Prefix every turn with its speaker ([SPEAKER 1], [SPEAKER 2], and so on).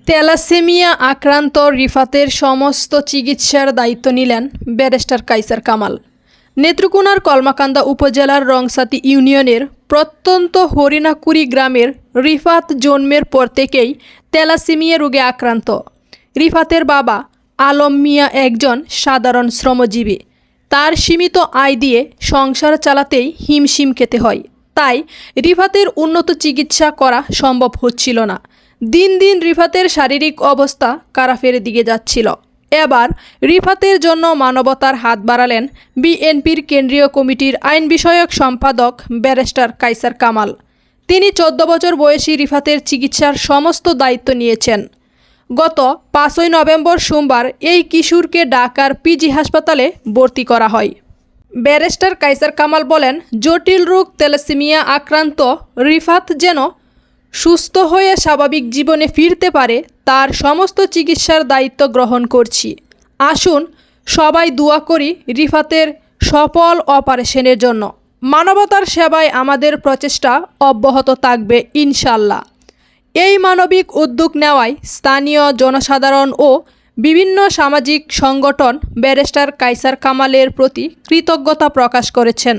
[SPEAKER 1] Thalassaemia আক্রান্ত রিফাতের সমস্ত চিকিৎসার দায়িত্ব নিলেন ব্যারিস্টার কায়সার কামাল। নেত্রকোনার কলমাকান্দা উপজেলার রংসাতি ইউনিয়নের প্রত্যন্ত হরিণাকুড়ি গ্রামের রিফাত জন্মের পর থেকেই থ্যালাসেমিয়া রোগে আক্রান্ত। রিফাতের বাবা আলম মিয়া একজন সাধারণ শ্রমজীবী। তার সীমিত আয় দিয়ে সংসার চালাতেই হিমশিম খেতে হয়। তাই রিফাতের উন্নত চিকিৎসা করা সম্ভব হচ্ছিল না। দিন দিন রিফাতের শারীরিক অবস্থা কারাফের দিকে যাচ্ছিল। এবার রিফাতের জন্য মানবতার হাত বাড়ালেন বিএনপির কেন্দ্রীয় কমিটির আইন বিষয়ক সম্পাদক ব্যারিস্টার কায়সার কামাল। তিনি 14 বছর বয়সী রিফাতের চিকিৎসার সমস্ত দায়িত্ব নিয়েছেন। গত 5ই নভেম্বর সোমবার এই কিশোরকে ঢাকার পিজি হাসপাতালে ভর্তি করা হয়। ব্যারিস্টার কায়সার কামাল বলেন, জটিল রোগ থ্যালাসেমিয়া আক্রান্ত রিফাত যেন সুস্থ হয়ে স্বাভাবিক জীবনে ফিরতে পারে তার সমস্ত চিকিৎসার দায়িত্ব গ্রহণ করছি। আসুন সবাই দোয়া করি রিফাতের সফল অপারেশনের জন্য। মানবতার সেবায় আমাদের প্রচেষ্টা অব্যাহত থাকবে ইনশাল্লাহ। এই মানবিক উদ্যোগ নেওয়ায় স্থানীয় জনসাধারণ ও বিভিন্ন সামাজিক সংগঠন ব্যারিস্টার কায়সার কামালের প্রতি কৃতজ্ঞতা প্রকাশ করেছেন।